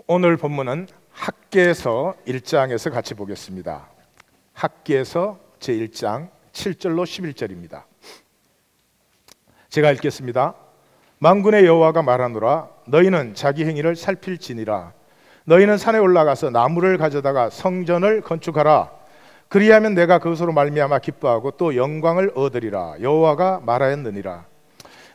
오늘 본문은 학개서 1장에서 같이 보겠습니다. 학개서 제1장 7절로 11절입니다. 제가 읽겠습니다. 만군의 여호와가 말하노라. 너희는 자기 행위를 살필지니라. 너희는 산에 올라가서 나무를 가져다가 성전을 건축하라. 그리하면 내가 그것으로 말미암아 기뻐하고 또 영광을 얻으리라. 여호와가 말하였느니라.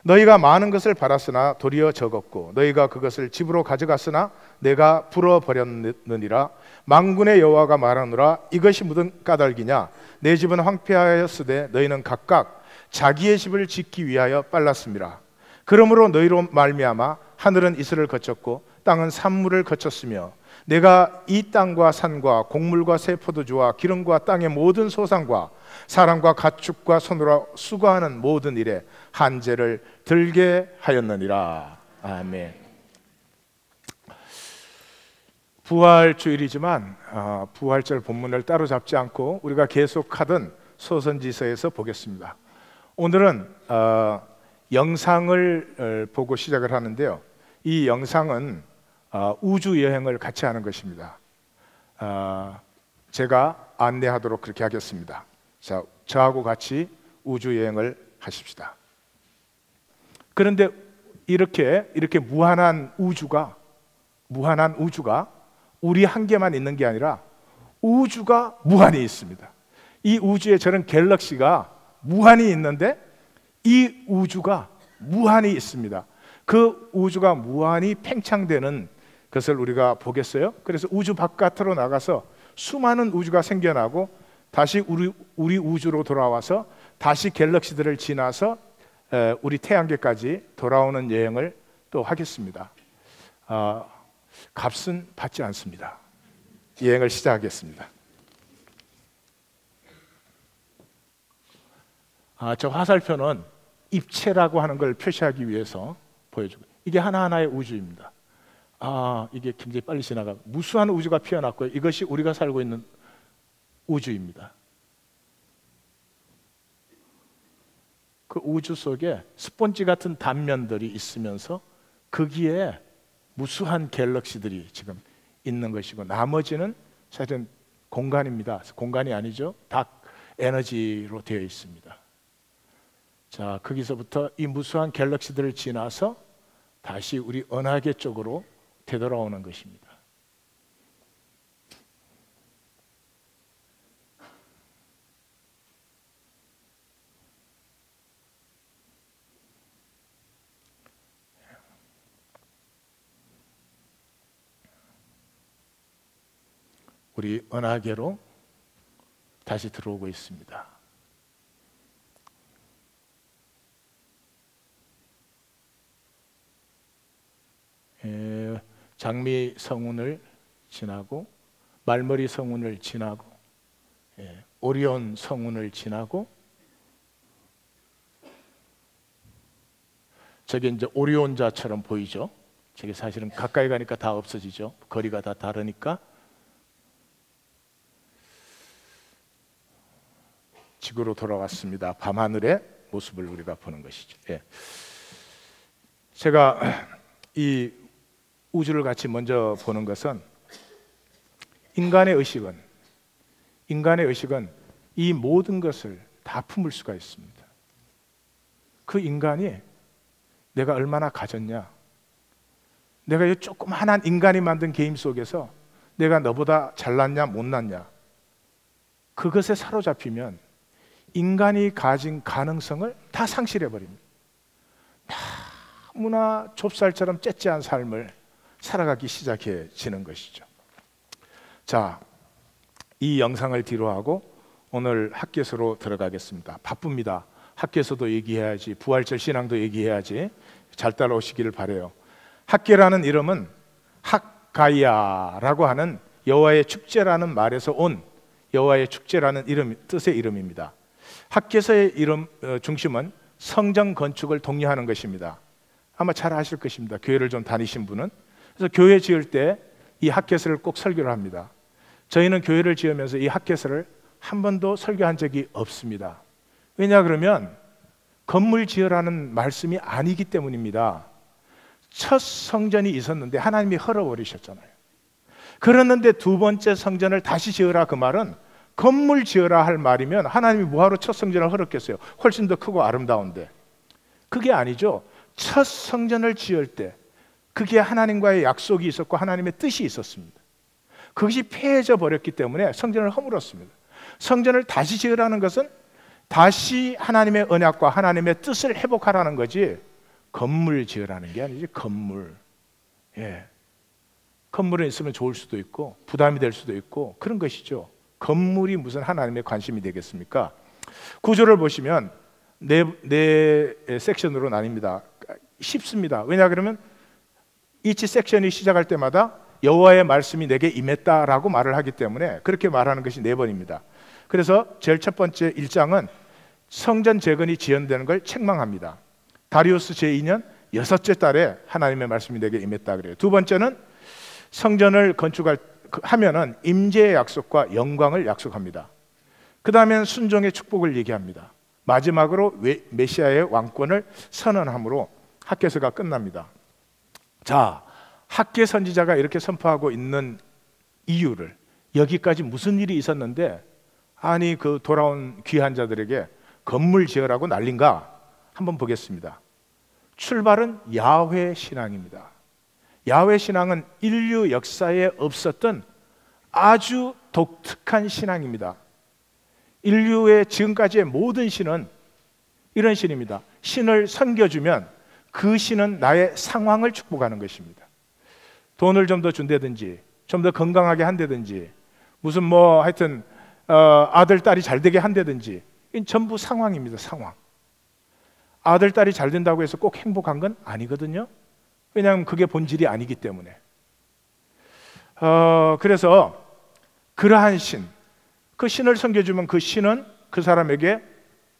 너희가 많은 것을 바랐으나 도리어 적었고 너희가 그것을 집으로 가져갔으나 내가 불어버렸느니라. 만군의 여호와가 말하노라. 이것이 무슨 까닭이냐? 내 집은 황폐하였으되 너희는 각각 자기의 집을 짓기 위하여 빨랐습니다. 그러므로 너희로 말미암아 하늘은 이슬을 거쳤고 땅은 산물을 거쳤으며 내가 이 땅과 산과 곡물과 새 포도주와 기름과 땅의 모든 소산과 사람과 가축과 손으로 수고하는 모든 일에 한죄를 들게 하였느니라. 아멘. 부활주일이지만 부활절 본문을 따로 잡지 않고 우리가 계속하던 소선지서에서 보겠습니다. 오늘은 영상을 보고 시작을 하는데요. 이 영상은 우주 여행을 같이 하는 것입니다. 제가 안내하도록 그렇게 하겠습니다. 자, 저하고 같이 우주 여행을 하십시다. 그런데 이렇게 무한한 우주가 우리 한 개만 있는 게 아니라 우주가 무한히 있습니다. 이 우주에 저런 갤럭시가 무한히 있는데 이 우주가 무한히 있습니다. 그 우주가 무한히 팽창되는 것을 우리가 보겠어요. 그래서 우주 바깥으로 나가서 수많은 우주가 생겨나고 다시 우리 우주로 돌아와서 다시 갤럭시들을 지나서 우리 태양계까지 돌아오는 여행을 또 하겠습니다. 값은 받지 않습니다. 여행을 시작하겠습니다. 저 화살표는 입체라고 하는 걸 표시하기 위해서 보여주고, 이게 하나하나의 우주입니다. 이게 굉장히 빨리 지나가고 무수한 우주가 피어났고요. 이것이 우리가 살고 있는 우주입니다. 그 우주 속에 스폰지 같은 단면들이 있으면서 거기에 무수한 갤럭시들이 지금 있는 것이고 나머지는 사실은 공간입니다. 공간이 아니죠. 다크 에너지로 되어 있습니다. 자, 거기서부터 이 무수한 갤럭시들을 지나서 다시 우리 은하계 쪽으로 되돌아오는 것입니다. 우리 은하계로 다시 들어오고 있습니다. 장미 성운을 지나고 말머리 성운을 지나고 오리온 성운을 지나고 저게 이제 오리온자처럼 보이죠. 저게 사실은 가까이 가니까 다 없어지죠. 거리가 다 다르니까. 지구로 돌아왔습니다. 밤하늘의 모습을 우리가 보는 것이죠. 제가 이 우주를 같이 먼저 보는 것은 인간의 의식은 이 모든 것을 다 품을 수가 있습니다. 그 인간이 내가 얼마나 가졌냐, 내가 이 조그마한 인간이 만든 게임 속에서 내가 너보다 잘났냐 못났냐, 그것에 사로잡히면 인간이 가진 가능성을 다 상실해버립니다. 너무나 좁쌀처럼 째째한 삶을 살아가기 시작해지는 것이죠. 자, 이 영상을 뒤로하고 오늘 학개서로 들어가겠습니다. 바쁩니다. 학개서도 얘기해야지, 부활절 신앙도 얘기해야지. 잘 따라오시기를 바라요. 학개라는 이름은 학가야라고 하는 여호와의 축제라는 말에서 온 여호와의 축제라는 뜻의 이름입니다. 학개서의 중심은 성전 건축을 독려하는 것입니다. 아마 잘 아실 것입니다. 교회를 좀 다니신 분은. 그래서 교회 지을 때 이 학개서를 꼭 설교를 합니다. 저희는 교회를 지으면서 이 학개서를 한 번도 설교한 적이 없습니다. 왜냐 그러면 건물 지으라는 말씀이 아니기 때문입니다. 첫 성전이 있었는데 하나님이 헐어버리셨잖아요. 그랬는데 두 번째 성전을 다시 지으라 그 말은 건물 지으라 할 말이면 하나님이 뭐하러 첫 성전을 허락했어요? 훨씬 더 크고 아름다운데. 그게 아니죠. 첫 성전을 지을 때 그게 하나님과의 약속이 있었고 하나님의 뜻이 있었습니다. 그것이 폐해져 버렸기 때문에 성전을 허물었습니다. 성전을 다시 지으라는 것은 다시 하나님의 언약과 하나님의 뜻을 회복하라는 거지, 건물 지으라는 게 아니지. 건물. 예. 건물에 있으면 좋을 수도 있고 부담이 될 수도 있고 그런 것이죠. 건물이 무슨 하나님의 관심이 되겠습니까? 구조를 보시면 네 섹션으로 나뉩니다. 쉽습니다. 왜냐 그러면 each 섹션이 시작할 때마다 여호와의 말씀이 내게 임했다라고 말을 하기 때문에 그렇게 말하는 것이 4번입니다. 그래서 제일 첫 번째 1장은 성전 재건이 지연되는 걸 책망합니다. 다리우스 제2년 6째 달에 하나님의 말씀이 내게 임했다 그래요. 두 번째는 성전을 하면은 임재의 약속과 영광을 약속합니다. 그 다음에는 순종의 축복을 얘기합니다. 마지막으로 메시아의 왕권을 선언함으로 학개서가 끝납니다. 자, 학개 선지자가 이렇게 선포하고 있는 이유를, 여기까지 무슨 일이 있었는데 아니 그 돌아온 귀한 자들에게 건물 지으라고 난린가? 한번 보겠습니다. 출발은 야훼 신앙입니다. 야훼 신앙은 인류 역사에 없었던 아주 독특한 신앙입니다. 인류의 지금까지의 모든 신은 이런 신입니다. 신을 섬겨주면 그 신은 나의 상황을 축복하는 것입니다. 돈을 좀 더 준다든지 좀 더 건강하게 한다든지 무슨 뭐 하여튼 아들 딸이 잘 되게 한다든지, 이건 전부 상황입니다. 상황. 아들 딸이 잘 된다고 해서 꼭 행복한 건 아니거든요. 왜냐하면 그게 본질이 아니기 때문에. 그래서 그러한 신, 그 신을 섬겨주면 그 신은 그 사람에게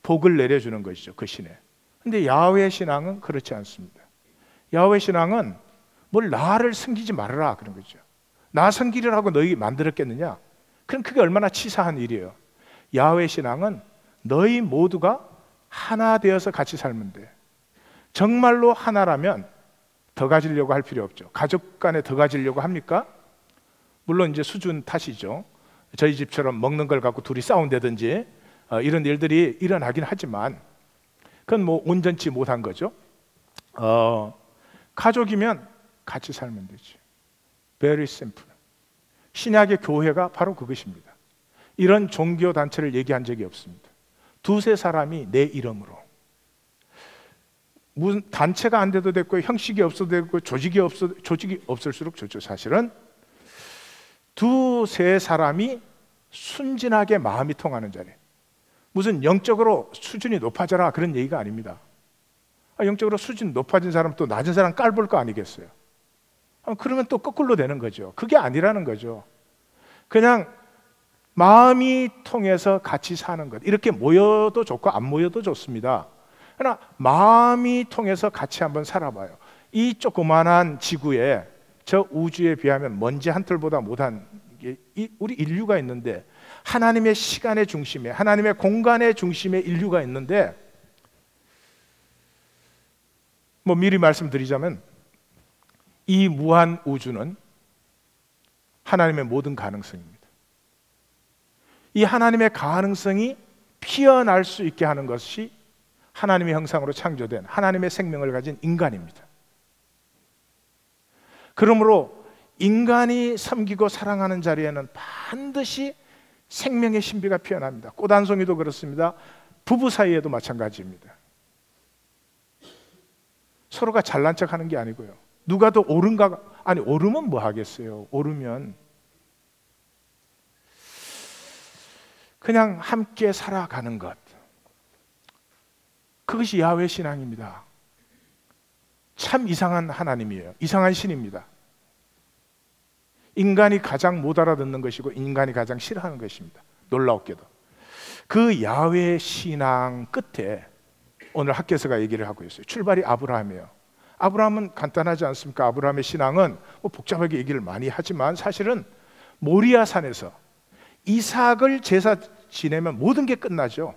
복을 내려주는 것이죠. 그 신에. 근데 야훼 신앙은 그렇지 않습니다. 야훼 신앙은 뭘 나를 섬기지 말아라 그런 거죠. 나 섬기려고 너희 만들었겠느냐? 그럼 그게 얼마나 치사한 일이에요. 야훼 신앙은 너희 모두가 하나 되어서 같이 살면 돼. 정말로 하나라면 더 가지려고 할 필요 없죠. 가족 간에 더 가지려고 합니까? 물론 이제 수준 탓이죠. 저희 집처럼 먹는 걸 갖고 둘이 싸운다든지 이런 일들이 일어나긴 하지만 그건 뭐 온전치 못한 거죠. 가족이면 같이 살면 되지. Very simple. 신약의 교회가 바로 그것입니다. 이런 종교 단체를 얘기한 적이 없습니다. 두세 사람이 내 이름으로, 무슨 단체가 안 돼도 됐고 형식이 없어도 되고 조직이 없을수록 좋죠. 사실은 두세 사람이 순진하게 마음이 통하는 자리. 무슨 영적으로 수준이 높아져라 그런 얘기가 아닙니다. 영적으로 수준 높아진 사람 또 낮은 사람 깔볼 거 아니겠어요? 그러면 또 거꾸로 되는 거죠. 그게 아니라는 거죠. 그냥 마음이 통해서 같이 사는 것. 이렇게 모여도 좋고 안 모여도 좋습니다. 그러나 마음이 통해서 같이 한번 살아봐요. 이 조그만한 지구에, 저 우주에 비하면 먼지 한 털보다 못한 우리 인류가 있는데, 하나님의 시간의 중심에, 하나님의 공간의 중심에 인류가 있는데, 뭐 미리 말씀드리자면 이 무한 우주는 하나님의 모든 가능성입니다. 이 하나님의 가능성이 피어날 수 있게 하는 것이 하나님의 형상으로 창조된 하나님의 생명을 가진 인간입니다. 그러므로 인간이 섬기고 사랑하는 자리에는 반드시 생명의 신비가 피어납니다. 꽃 한 송이도 그렇습니다. 부부 사이에도 마찬가지입니다. 서로가 잘난 척하는 게 아니고요. 누가 더 옳은가, 아니 옳으면 뭐 하겠어요. 옳으면 그냥 함께 살아가는 것, 그것이 야훼 신앙입니다. 참 이상한 하나님이에요. 이상한 신입니다. 인간이 가장 못 알아듣는 것이고 인간이 가장 싫어하는 것입니다. 놀라웠게도 그 야훼 신앙 끝에 오늘 학개서가 얘기를 하고 있어요. 출발이 아브라함이에요. 아브라함은 간단하지 않습니까? 아브라함의 신앙은 뭐 복잡하게 얘기를 많이 하지만 사실은 모리아 산에서 이삭을 제사 지내면 모든 게 끝나죠.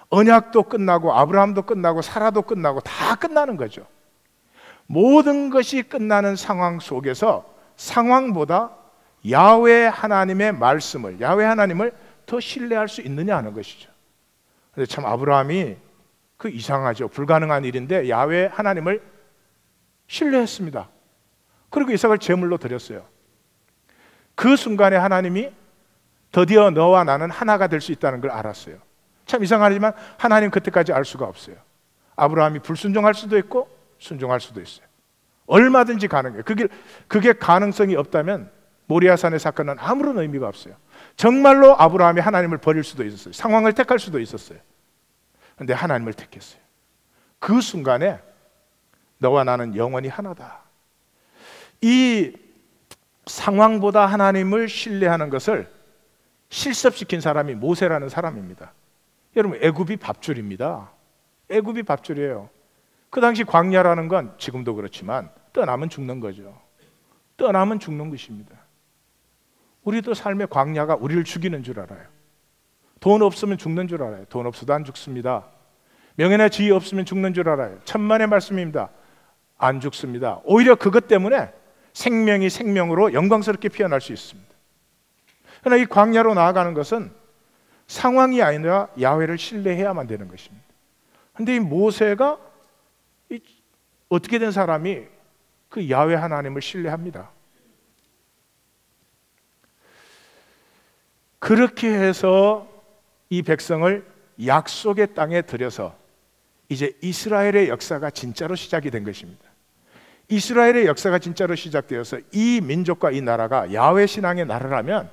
언약도 끝나고 아브라함도 끝나고 사라도 끝나고 다 끝나는 거죠. 모든 것이 끝나는 상황 속에서 상황보다 야훼 하나님의 말씀을, 야훼 하나님을 더 신뢰할 수 있느냐 하는 것이죠. 근데 참 아브라함이 그 이상하죠. 불가능한 일인데 야훼 하나님을 신뢰했습니다. 그리고 이삭을 제물로 드렸어요. 그 순간에 하나님이 드디어 너와 나는 하나가 될 수 있다는 걸 알았어요. 참 이상하지만 하나님 그때까지 알 수가 없어요. 아브라함이 불순종할 수도 있고 순종할 수도 있어요. 얼마든지 가능해요. 그게 가능성이 없다면 모리아산의 사건은 아무런 의미가 없어요. 정말로 아브라함이 하나님을 버릴 수도 있었어요. 상황을 택할 수도 있었어요. 그런데 하나님을 택했어요. 그 순간에 너와 나는 영원히 하나다. 이 상황보다 하나님을 신뢰하는 것을 실습시킨 사람이 모세라는 사람입니다. 여러분, 애굽이 밥줄입니다. 애굽이 밥줄이에요. 그 당시 광야라는 건 지금도 그렇지만 떠나면 죽는 거죠. 떠나면 죽는 것입니다. 우리도 삶의 광야가 우리를 죽이는 줄 알아요. 돈 없으면 죽는 줄 알아요. 돈 없어도 안 죽습니다. 명예나 지위 없으면 죽는 줄 알아요. 천만의 말씀입니다. 안 죽습니다. 오히려 그것 때문에 생명이 생명으로 영광스럽게 피어날 수 있습니다. 그러나 이 광야로 나아가는 것은 상황이 아니라 야훼를 신뢰해야만 되는 것입니다. 그런데 이 모세가 어떻게 된 사람이 그 야훼 하나님을 신뢰합니다. 그렇게 해서 이 백성을 약속의 땅에 들여서 이제 이스라엘의 역사가 진짜로 시작이 된 것입니다. 이스라엘의 역사가 진짜로 시작되어서 이 민족과 이 나라가 야훼 신앙의 나라라면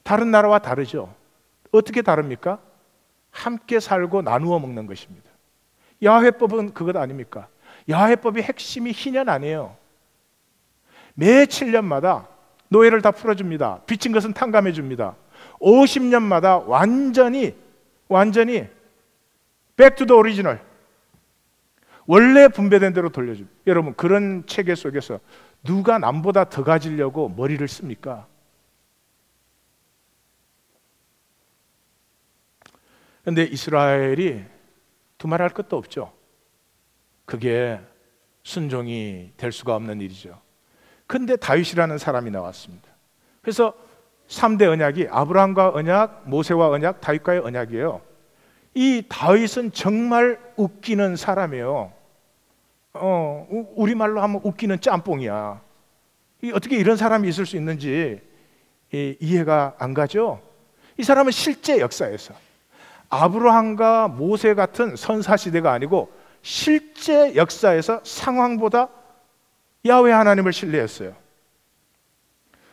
다른 나라와 다르죠. 어떻게 다릅니까? 함께 살고 나누어 먹는 것입니다. 야훼법은 그것 아닙니까? 야훼법의 핵심이 희년 아니에요. 매 7년마다 노예를 다 풀어줍니다. 빚진 것은 탕감해 줍니다. 50년마다 완전히 back to the original, 원래 분배된 대로 돌려줍니다. 여러분, 그런 체계 속에서 누가 남보다 더 가지려고 머리를 씁니까? 그런데 이스라엘이 두말할 것도 없죠. 그게 순종이 될 수가 없는 일이죠. 근데 다윗이라는 사람이 나왔습니다. 그래서 3대 언약이 아브라함과 언약, 모세와 언약, 다윗과의 언약이에요. 이 다윗은 정말 웃기는 사람이에요. 우리말로 하면 웃기는 짬뽕이야. 어떻게 이런 사람이 있을 수 있는지 이해가 안 가죠? 이 사람은 실제 역사에서 아브라함과 모세 같은 선사시대가 아니고 실제 역사에서 상황보다 야훼 하나님을 신뢰했어요.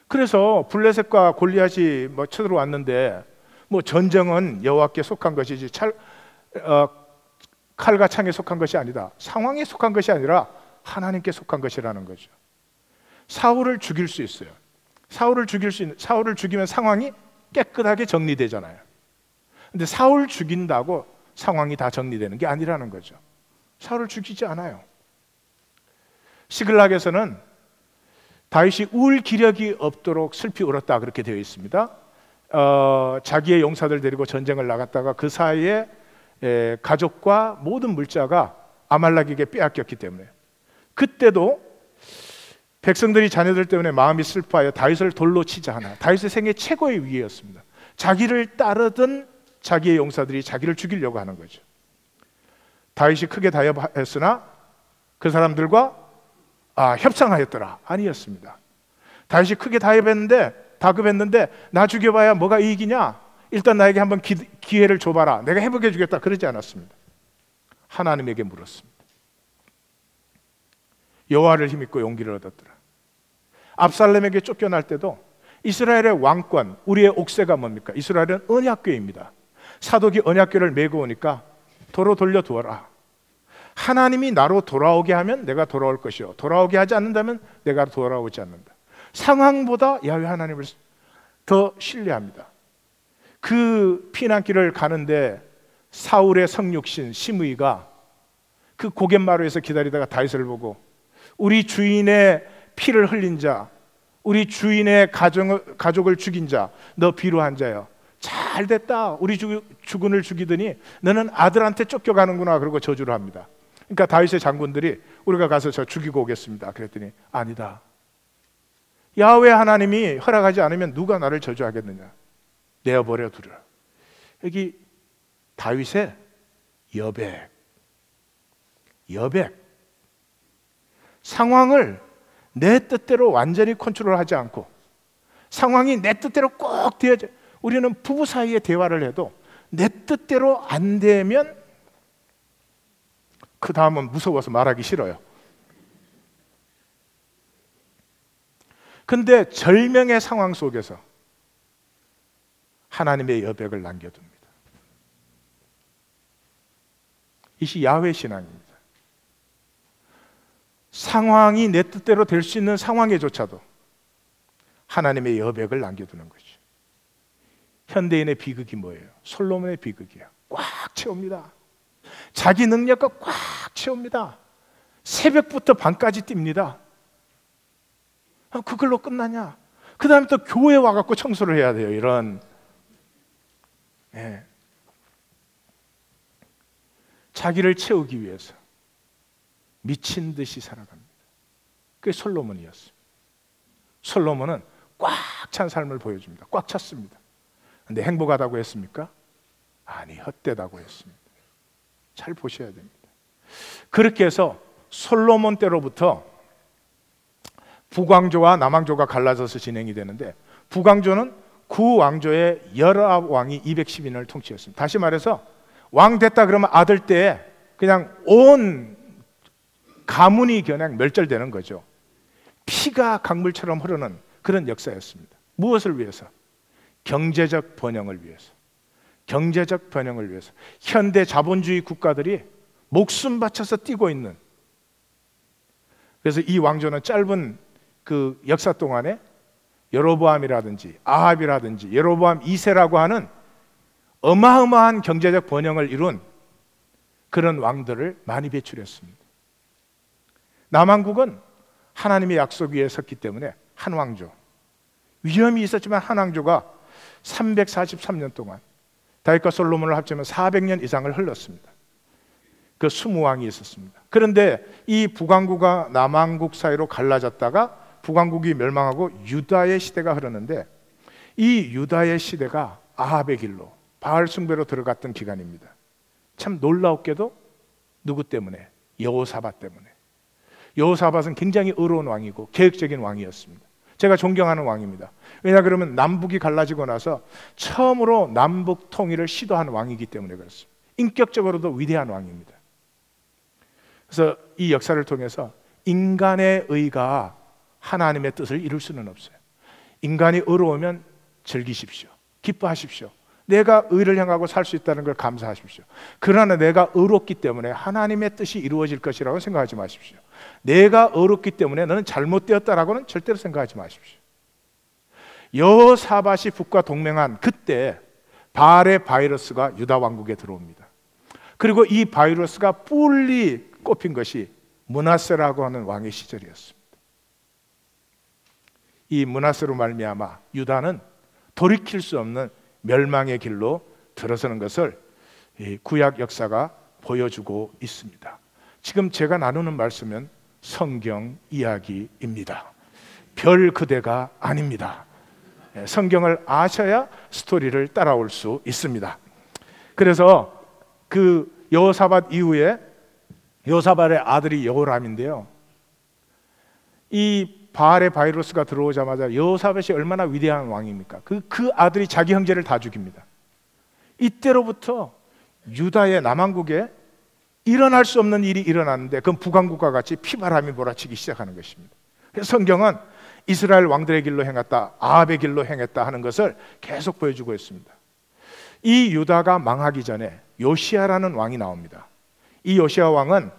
그래서 블레셋과 골리앗이 쳐들어왔는데 전쟁은 여호와께 속한 것이지 칼과 창에 속한 것이 아니다. 상황에 속한 것이 아니라 하나님께 속한 것이라는 거죠. 사울을 죽일 수 있어요. 사울을 죽이면 상황이 깨끗하게 정리되잖아요. 근데 사울 죽인다고 상황이 다 정리되는 게 아니라는 거죠. 사울을 죽이지 않아요. 시글락에서는 다윗이 울 기력이 없도록 슬피 울었다 그렇게 되어 있습니다. 자기의 용사들 데리고 전쟁을 나갔다가 그 사이에 가족과 모든 물자가 아말렉에게 빼앗겼기 때문에, 그때도 백성들이 자녀들 때문에 마음이 슬퍼하여 다윗을 돌로 치자 하나. 다윗의 생애 최고의 위기였습니다. 자기를 따르던 자기의 용사들이 자기를 죽이려고 하는 거죠. 다윗이 크게 다협했으나 그 사람들과 협상하였더라. 아니었습니다. 다윗이 크게 다급했는데 나 죽여봐야 뭐가 이익이냐? 일단 나에게 한번 기회를 줘봐라. 내가 해보게 해주겠다. 그러지 않았습니다. 하나님에게 물었습니다. 여호와를 힘입고 용기를 얻었더라. 압살롬에게 쫓겨날 때도 이스라엘의 왕권, 우리의 옥새가 뭡니까? 이스라엘은 언약궤입니다. 사독이 언약궤를 메고 오니까 도로 돌려두어라. 하나님이 나로 돌아오게 하면 내가 돌아올 것이요, 돌아오게 하지 않는다면 내가 돌아오지 않는다. 상황보다 야훼 하나님을 더 신뢰합니다. 그 피난길을 가는데 사울의 성육신 시므이가 그 고갯마루에서 기다리다가 다윗을 보고 우리 주인의 피를 흘린 자, 우리 주인의 가족을 죽인 자, 너 비루한 자여, 잘됐다. 우리 주군을 죽이더니 너는 아들한테 쫓겨가는구나. 그러고 저주를 합니다. 그러니까 다윗의 장군들이 우리가 가서 저 죽이고 오겠습니다. 그랬더니 아니다. 야훼 하나님이 허락하지 않으면 누가 나를 저주하겠느냐? 내어버려 두라. 여기 다윗의 여백, 상황을 내 뜻대로 완전히 컨트롤하지 않고 상황이 내 뜻대로 꼭 되어져. 우리는 부부 사이에 대화를 해도 내 뜻대로 안 되면 그 다음은 무서워서 말하기 싫어요. 근데 절명의 상황 속에서 하나님의 여백을 남겨둡니다. 이것이 야훼 신앙입니다. 상황이 내 뜻대로 될 수 있는 상황에조차도 하나님의 여백을 남겨두는 거죠. 현대인의 비극이 뭐예요? 솔로몬의 비극이야. 꽉 채웁니다. 자기 능력과 꽉 채웁니다. 새벽부터 밤까지 뜁니다. 그걸로 끝나냐? 그 다음에 또 교회 와갖고 청소를 해야 돼요. 이런 자기를 채우기 위해서 미친 듯이 살아갑니다. 그게 솔로몬이었어요. 솔로몬은 꽉 찬 삶을 보여줍니다. 꽉 찼습니다. 근데 행복하다고 했습니까? 아니, 헛되다고 했습니다. 잘 보셔야 됩니다. 그렇게 해서 솔로몬 때로부터 북왕조와 남왕조가 갈라져서 진행이 되는데, 북왕조는 구왕조의 19왕이 210인을 통치했습니다. 다시 말해서 왕 됐다 그러면 아들 때 그냥 온 가문이 그냥 멸절되는 거죠. 피가 강물처럼 흐르는 그런 역사였습니다. 무엇을 위해서? 경제적 번영을 위해서. 경제적 번영을 위해서. 현대 자본주의 국가들이 목숨 바쳐서 뛰고 있는, 그래서 이 왕조는 짧은 그 역사 동안에 여로보암이라든지 아합이라든지 여로보암 2세라고 하는 어마어마한 경제적 번영을 이룬 그런 왕들을 많이 배출했습니다. 남왕국은 하나님의 약속 위에 섰기 때문에 한 왕조, 위험이 있었지만 한 왕조가 343년 동안, 다윗과 솔로몬을 합치면 400년 이상을 흘렀습니다. 그 20왕이 있었습니다. 그런데 이 북왕국과 남왕국 사이로 갈라졌다가 북왕국이 멸망하고 유다의 시대가 흐르는데, 이 유다의 시대가 아합의 길로 바알 숭배로 들어갔던 기간입니다. 참 놀라웠게도 누구 때문에? 여호사밧 때문에. 여호사밧은 굉장히 의로운 왕이고 계획적인 왕이었습니다. 제가 존경하는 왕입니다. 왜냐 그러면 남북이 갈라지고 나서 처음으로 남북 통일을 시도한 왕이기 때문에 그렇습니다. 인격적으로도 위대한 왕입니다. 그래서 이 역사를 통해서 인간의 의가 하나님의 뜻을 이룰 수는 없어요. 인간이 의로우면 즐기십시오. 기뻐하십시오. 내가 의를 향하고 살 수 있다는 걸 감사하십시오. 그러나 내가 의롭기 때문에 하나님의 뜻이 이루어질 것이라고 생각하지 마십시오. 내가 의롭기 때문에 너는 잘못되었다라고는 절대로 생각하지 마십시오. 여호사밧이 북과 동맹한 그때 바알의 바이러스가 유다 왕국에 들어옵니다. 그리고 이 바이러스가 뿔리 꼽힌 것이 므낫세라고 하는 왕의 시절이었습니다. 이 므낫세로 말미암아 유다는 돌이킬 수 없는 멸망의 길로 들어서는 것을 구약 역사가 보여주고 있습니다. 지금 제가 나누는 말씀은 성경 이야기입니다. 별 그대가 아닙니다. 성경을 아셔야 스토리를 따라올 수 있습니다. 그래서 그 여호사밧 이후에 여호사밧의 아들이 여호람인데요, 이 바알의 바이러스가 들어오자마자 여호사밧이 얼마나 위대한 왕입니까? 그 아들이 자기 형제를 다 죽입니다. 이때로부터 유다의 남왕국에 일어날 수 없는 일이 일어났는데, 그건 북왕국과 같이 피바람이 몰아치기 시작하는 것입니다. 그래서 성경은 이스라엘 왕들의 길로 행했다, 아합의 길로 행했다 하는 것을 계속 보여주고 있습니다. 이 유다가 망하기 전에 요시야라는 왕이 나옵니다. 이 요시야 왕은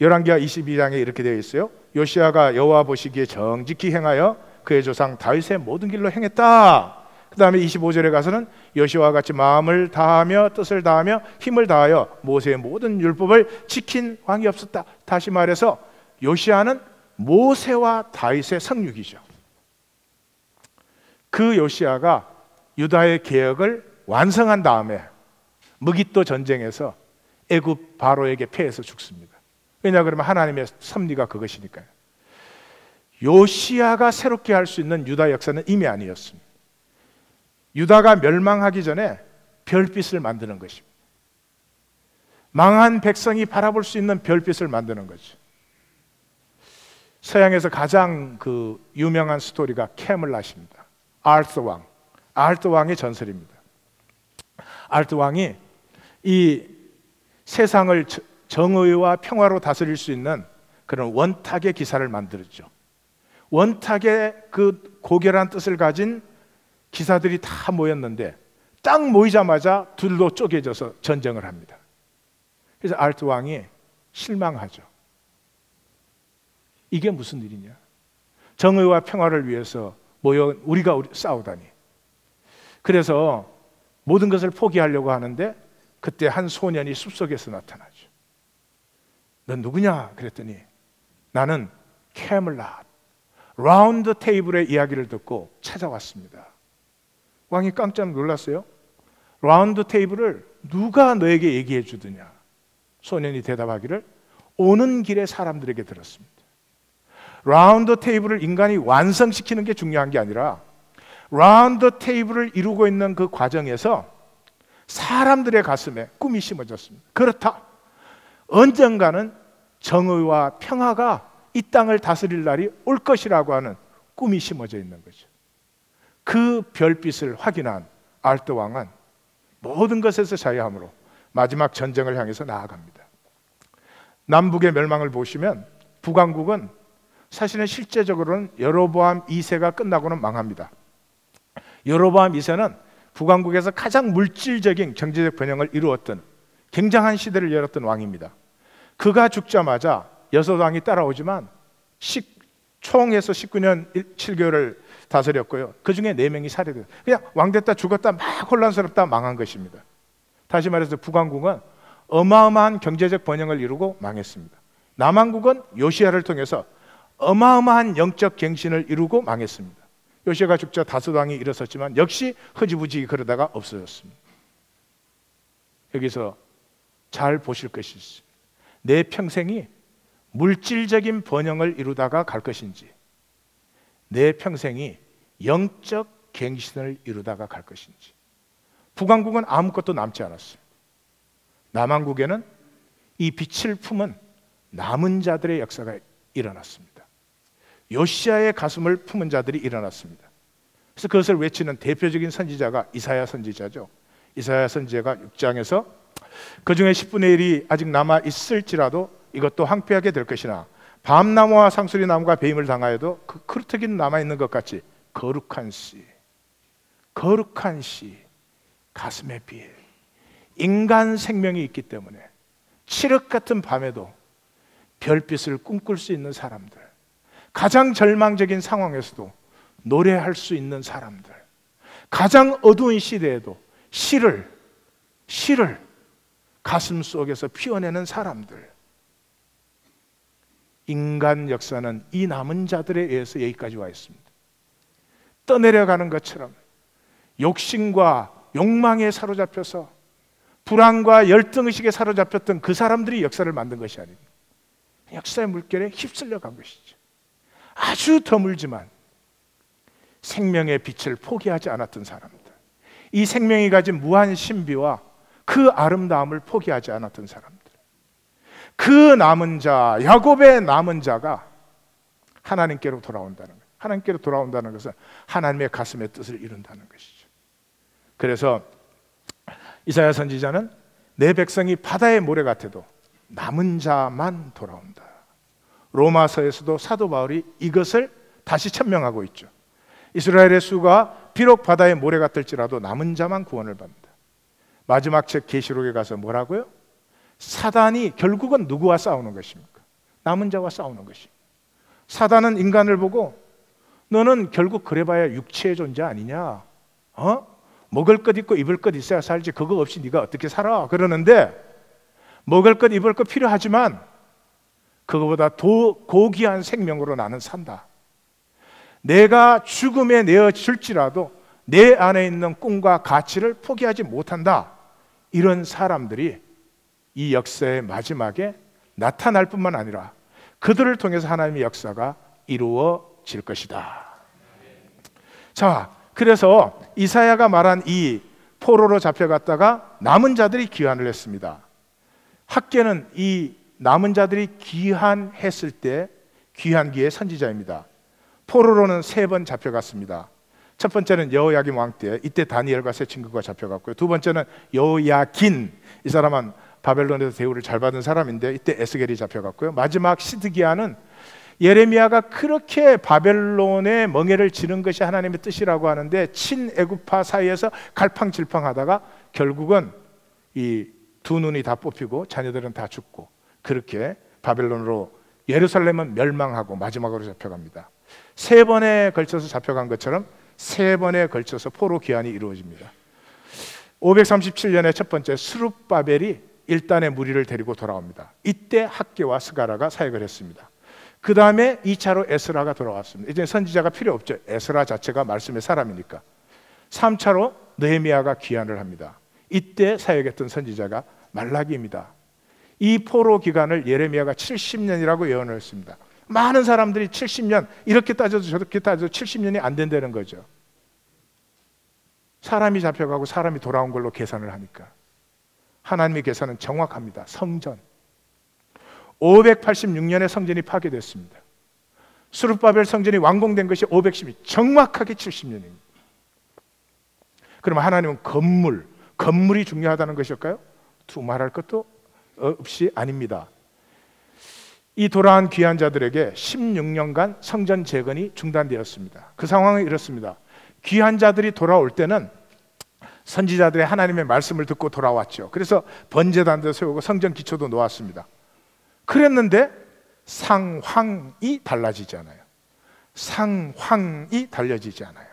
열왕기하 22장에 이렇게 되어 있어요. 요시야가 여호와 보시기에 정직히 행하여 그의 조상 다윗의 모든 길로 행했다. 그 다음에 25절에 가서는 요시야와 같이 마음을 다하며 뜻을 다하며 힘을 다하여 모세의 모든 율법을 지킨 왕이 없었다. 다시 말해서 요시야는 모세와 다윗의 성육이죠. 그 요시야가 유다의 개혁을 완성한 다음에 무깃도 전쟁에서 애굽 바로에게 패해서 죽습니다. 왜냐 그러면 하나님의 섭리가 그것이니까요. 요시야가 새롭게 할 수 있는 유다 역사는 이미 아니었습니다. 유다가 멸망하기 전에 별빛을 만드는 것입니다. 망한 백성이 바라볼 수 있는 별빛을 만드는 거죠. 서양에서 가장 유명한 스토리가 캐멀랏입니다. 아르스 왕. 아르스 왕의 전설입니다. 아르스 왕이 이 세상을 정의와 평화로 다스릴 수 있는 그런 원탁의 기사를 만들었죠. 원탁의 그 고결한 뜻을 가진 기사들이 다 모였는데 딱 모이자마자 둘로 쪼개져서 전쟁을 합니다. 그래서 아르스 왕이 실망하죠. 이게 무슨 일이냐? 정의와 평화를 위해서 모여 우리가 싸우다니. 그래서 모든 것을 포기하려고 하는데 그때 한 소년이 숲속에서 나타나죠. 넌 누구냐? 그랬더니 나는 캐멀랏 라운드 테이블의 이야기를 듣고 찾아왔습니다. 왕이 깜짝 놀랐어요. 라운드 테이블을 누가 너에게 얘기해 주더냐? 소년이 대답하기를 오는 길에 사람들에게 들었습니다. 라운드 테이블을 인간이 완성시키는 게 중요한 게 아니라 라운드 테이블을 이루고 있는 그 과정에서 사람들의 가슴에 꿈이 심어졌습니다. 그렇다. 언젠가는 정의와 평화가 이 땅을 다스릴 날이 올 것이라고 하는 꿈이 심어져 있는 거죠. 그 별빛을 확인한 아르스 왕은 모든 것에서 자유함으로 마지막 전쟁을 향해서 나아갑니다. 남북의 멸망을 보시면 북왕국은 사실은 실제적으로는 여로보암 2세가 끝나고는 망합니다. 여로보암 2세는 북왕국에서 가장 물질적인 경제적 번영을 이루었던 굉장한 시대를 열었던 왕입니다. 그가 죽자마자 여섯 왕이 따라오지만 총에서 19년 7개월을 다스렸고요. 그 중에 4명이 살해돼요. 그냥 왕 됐다 죽었다 막 혼란스럽다 망한 것입니다. 다시 말해서 북왕국은 어마어마한 경제적 번영을 이루고 망했습니다. 남왕국은 요시야를 통해서 어마어마한 영적 갱신을 이루고 망했습니다. 요시야가 죽자 다섯 왕이 일어섰지만 역시 흐지부지 그러다가 없어졌습니다. 여기서 잘 보실 것이 있습니다. 내 평생이 물질적인 번영을 이루다가 갈 것인지 내 평생이 영적 갱신을 이루다가 갈 것인지. 북왕국은 아무것도 남지 않았어요. 남왕국에는 이 빛을 품은 남은 자들의 역사가 일어났습니다. 요시야의 가슴을 품은 자들이 일어났습니다. 그래서 그것을 외치는 대표적인 선지자가 이사야 선지자죠. 이사야 선지자가 6장에서 그 중에 10분의 1이 아직 남아 있을지라도 이것도 황폐하게 될 것이나 밤나무와 상수리 나무가 배임을 당하여도 그 크루터기는 남아 있는 것 같이 거룩한 씨, 가슴에 비해 인간 생명이 있기 때문에 칠흑 같은 밤에도 별빛을 꿈꿀 수 있는 사람들, 가장 절망적인 상황에서도 노래할 수 있는 사람들, 가장 어두운 시대에도 시를 가슴 속에서 피워내는 사람들. 인간 역사는 이 남은 자들에 의해서 여기까지 와 있습니다. 떠내려가는 것처럼 욕심과 욕망에 사로잡혀서 불안과 열등의식에 사로잡혔던 그 사람들이 역사를 만든 것이 아닙니다. 역사의 물결에 휩쓸려 간 것이죠. 아주 드물지만 생명의 빛을 포기하지 않았던 사람들, 이 생명이 가진 무한 신비와 그 아름다움을 포기하지 않았던 사람들, 그 남은 자, 야곱의 남은 자가 하나님께로 돌아온다는 거예요. 하나님께로 돌아온다는 것은 하나님의 가슴의 뜻을 이룬다는 것이죠. 그래서 이사야 선지자는 내 백성이 바다의 모래 같아도 남은 자만 돌아온다. 로마서에서도 사도 바울이 이것을 다시 천명하고 있죠. 이스라엘의 수가 비록 바다의 모래 같을지라도 남은 자만 구원을 받는다. 마지막 책 계시록에 가서 뭐라고요? 사단이 결국은 누구와 싸우는 것입니까? 남은 자와 싸우는 것입니다. 사단은 인간을 보고 너는 결국 그래봐야 육체의 존재 아니냐? 먹을 것 있고 입을 것 있어야 살지 그거 없이 네가 어떻게 살아? 그러는데 먹을 것 입을 것 필요하지만 그거보다 더 고귀한 생명으로 나는 산다. 내가 죽음에 내어질지라도 내 안에 있는 꿈과 가치를 포기하지 못한다. 이런 사람들이 이 역사의 마지막에 나타날 뿐만 아니라 그들을 통해서 하나님의 역사가 이루어질 것이다. 자, 그래서 이사야가 말한 이 포로로 잡혀갔다가 남은 자들이 귀환을 했습니다. 학개는 이 남은 자들이 귀환했을 때 귀환기의 선지자입니다. 포로로는 3번 잡혀갔습니다. 첫 번째는 여호야김 왕 때, 이때 다니엘과 세 친구가 잡혀갔고요. 두 번째는 여호야긴, 이 사람은 바벨론에서 대우를 잘 받은 사람인데 이때 에스겔이 잡혀갔고요. 마지막 시드기야는 예레미야가 그렇게 바벨론의 멍에를 지는 것이 하나님의 뜻이라고 하는데 친애국파 사이에서 갈팡질팡하다가 결국은 이 두 눈이 다 뽑히고 자녀들은 다 죽고, 그렇게 바벨론으로 예루살렘은 멸망하고 마지막으로 잡혀갑니다. 3번에 걸쳐서 잡혀간 것처럼 3번에 걸쳐서 포로 귀환이 이루어집니다. 537년에 첫 번째 스룹바벨이 일단의 무리를 데리고 돌아옵니다. 이때 학개와 스가랴가 사역을 했습니다. 그 다음에 2차로 에스라가 돌아왔습니다. 이제 선지자가 필요 없죠. 에스라 자체가 말씀의 사람이니까. 3차로 느헤미야가 귀환을 합니다. 이때 사역했던 선지자가 말라기입니다. 이 포로 기간을 예레미야가 70년이라고 예언을 했습니다. 많은 사람들이 70년, 이렇게 따져도 저렇게 따져도 70년이 안 된다는 거죠. 사람이 잡혀가고 사람이 돌아온 걸로 계산을 하니까. 하나님의 계산은 정확합니다. 성전 586년에 성전이 파괴됐습니다. 스룹바벨 성전이 완공된 것이 510년, 정확하게 70년입니다. 그러면 하나님은 건물이 중요하다는 것일까요? 두말할 것도 없이 아닙니다. 이 돌아온 귀한 자들에게 16년간 성전 재건이 중단되었습니다. 그 상황은 이렇습니다. 귀한 자들이 돌아올 때는 선지자들의 하나님의 말씀을 듣고 돌아왔죠. 그래서 번제단도 세우고 성전 기초도 놓았습니다. 그랬는데 상황이 달라지지 않아요. 상황이 달라지지 않아요.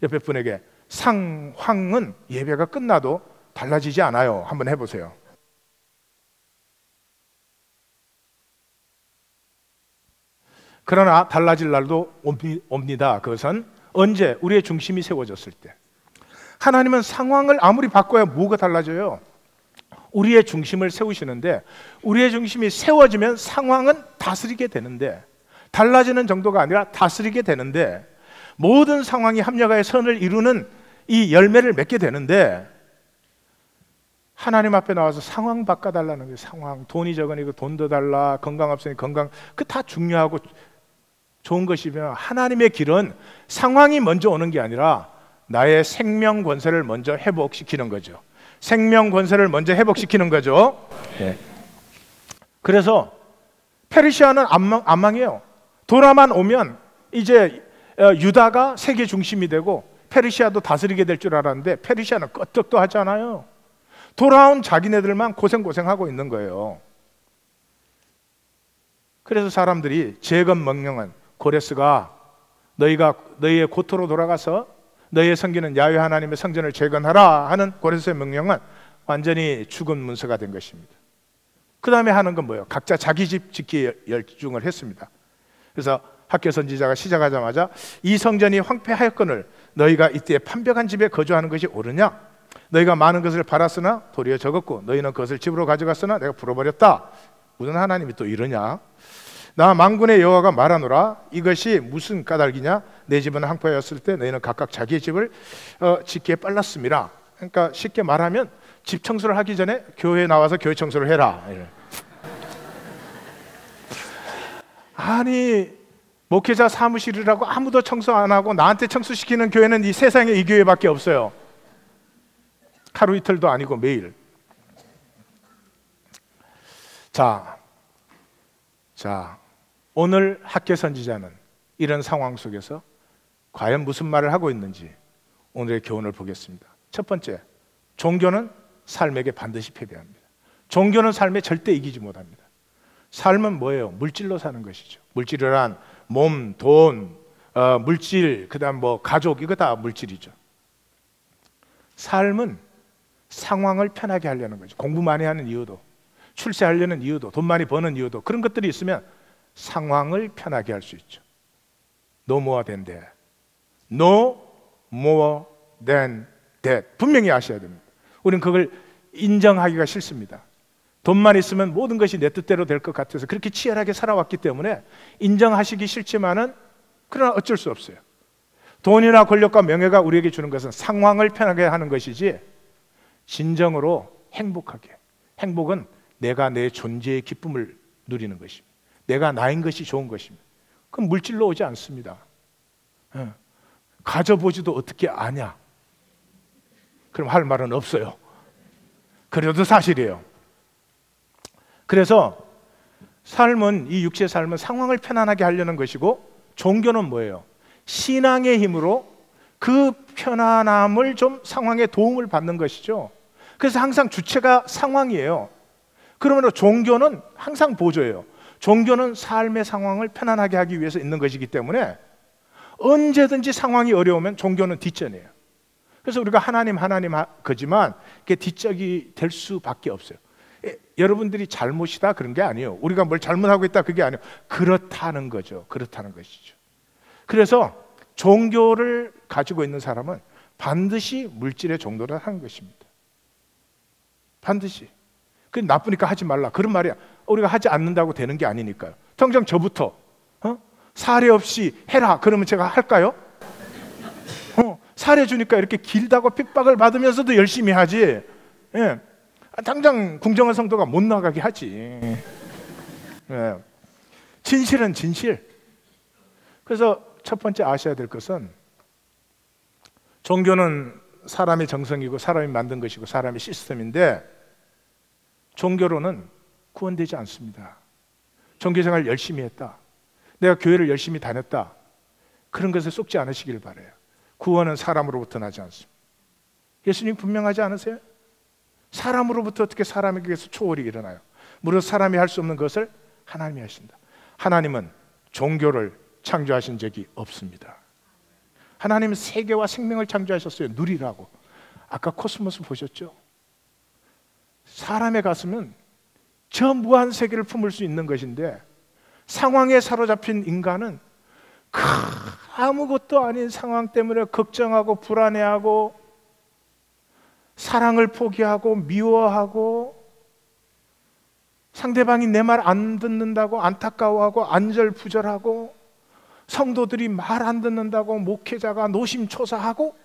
옆에 분에게 상황은 예배가 끝나도 달라지지 않아요. 한번 해보세요. 그러나 달라질 날도 옵니다. 그것은 언제? 우리의 중심이 세워졌을 때. 하나님은 상황을 아무리 바꿔야 뭐가 달라져요? 우리의 중심을 세우시는데, 우리의 중심이 세워지면 상황은 다스리게 되는데, 달라지는 정도가 아니라 다스리게 되는데, 모든 상황이 합력하여 선을 이루는 이 열매를 맺게 되는데, 하나님 앞에 나와서 상황 바꿔달라는 거예요. 상황. 돈이 적으니까 돈 더 달라, 건강 없으니 건강, 그 다 중요하고 좋은 것이면, 하나님의 길은 상황이 먼저 오는 게 아니라 나의 생명 권세를 먼저 회복시키는 거죠. 생명 권세를 먼저 회복시키는 거죠. 네. 그래서 페르시아는 안 망해요. 도라만 오면 이제 유다가 세계 중심이 되고 페르시아도 다스리게 될 줄 알았는데 페르시아는 끄떡도 하지 않아요. 돌아온 자기네들만 고생하고 있는 거예요. 그래서 사람들이 재건 명령은, 고레스가 너희의 고토로 돌아가서 너희의 섬기는 야훼 하나님의 성전을 재건하라 하는 고레스의 명령은 완전히 죽은 문서가 된 것입니다. 그 다음에 하는 건 뭐예요? 각자 자기 집 짓기에 열중을 했습니다. 그래서 학개 선지자가 시작하자마자 이 성전이 황폐하였거늘 너희가 이때 판벽한 집에 거주하는 것이 옳으냐? 너희가 많은 것을 팔았으나 도리어 적었고 너희는 그것을 집으로 가져갔으나 내가 풀어버렸다. 무슨 하나님이 또 이러냐? 나 만군의 여호와가 말하노라. 이것이 무슨 까닭이냐? 내 집은 황폐하였을 때 너희는 각각 자기의 집을 짓기에 빨랐습니다. 그러니까 쉽게 말하면 집 청소를 하기 전에 교회에 나와서 교회 청소를 해라. 아니, 목회자 사무실이라고 아무도 청소 안 하고 나한테 청소시키는 교회는 이 세상에 이 교회밖에 없어요. 하루 이틀도 아니고 매일. 자, 오늘 학개 선지자는 이런 상황 속에서 과연 무슨 말을 하고 있는지 오늘의 교훈을 보겠습니다. 첫 번째, 종교는 삶에게 반드시 패배합니다. 종교는 삶에 절대 이기지 못합니다. 삶은 뭐예요? 물질로 사는 것이죠. 물질이란 몸, 돈, 물질, 그다음 뭐 가족, 이거 다 물질이죠. 삶은 상황을 편하게 하려는 거죠. 공부 많이 하는 이유도, 출세하려는 이유도, 돈 많이 버는 이유도, 그런 것들이 있으면 상황을 편하게 할 수 있죠. No more than that. No more than that. 분명히 아셔야 됩니다. 우리는 그걸 인정하기가 싫습니다. 돈만 있으면 모든 것이 내 뜻대로 될 것 같아서 그렇게 치열하게 살아왔기 때문에 인정하시기 싫지만은 그러나 어쩔 수 없어요. 돈이나 권력과 명예가 우리에게 주는 것은 상황을 편하게 하는 것이지 진정으로 행복하게. 행복은 내가 내 존재의 기쁨을 누리는 것입니다. 내가 나인 것이 좋은 것입니다. 그건 물질로 오지 않습니다. 가져보지도 어떻게 아냐? 그럼 할 말은 없어요. 그래도 사실이에요. 그래서 삶은, 이 육체의 삶은 상황을 편안하게 하려는 것이고, 종교는 뭐예요? 신앙의 힘으로 그 편안함을 좀 상황에 도움을 받는 것이죠. 그래서 항상 주체가 상황이에요. 그러므로 종교는 항상 보조예요. 종교는 삶의 상황을 편안하게 하기 위해서 있는 것이기 때문에 언제든지 상황이 어려우면 종교는 뒷전이에요. 그래서 우리가 하나님 거지만 그게 뒷적이 될 수밖에 없어요. 여러분들이 잘못이다 그런 게 아니에요. 우리가 뭘 잘못하고 있다 그게 아니에요. 그렇다는 거죠. 그렇다는 것이죠. 그래서 종교를 가지고 있는 사람은 반드시 물질의 종교를 하는 것입니다. 반드시. 그 나쁘니까 하지 말라 그런 말이야. 우리가 하지 않는다고 되는 게 아니니까요. 당장 저부터 사례 없이 해라 그러면 제가 할까요? 사례 주니까 이렇게 길다고 핍박을 받으면서도 열심히 하지. 예. 당장 궁정한 성도가 못 나가게 하지. 예. 진실은 진실. 그래서 첫 번째 아셔야 될 것은 종교는 사람의 정성이고 사람이 만든 것이고 사람의 시스템인데 종교로는 구원되지 않습니다. 종교생활 열심히 했다, 내가 교회를 열심히 다녔다, 그런 것에 속지 않으시길 바라요. 구원은 사람으로부터 나지 않습니다. 예수님 분명하지 않으세요? 사람으로부터 어떻게 사람에게서 초월이 일어나요? 무릇 사람이 할 수 없는 것을 하나님이 하신다. 하나님은 종교를 창조하신 적이 없습니다. 하나님은 세계와 생명을 창조하셨어요. 누리라고. 아까 코스모스 보셨죠? 사람의 가슴은 저 무한 세계를 품을 수 있는 것인데 상황에 사로잡힌 인간은 아무것도 아닌 상황 때문에 걱정하고 불안해하고 사랑을 포기하고 미워하고 상대방이 내 말 안 듣는다고 안타까워하고 안절부절하고 성도들이 말 안 듣는다고 목회자가 노심초사하고.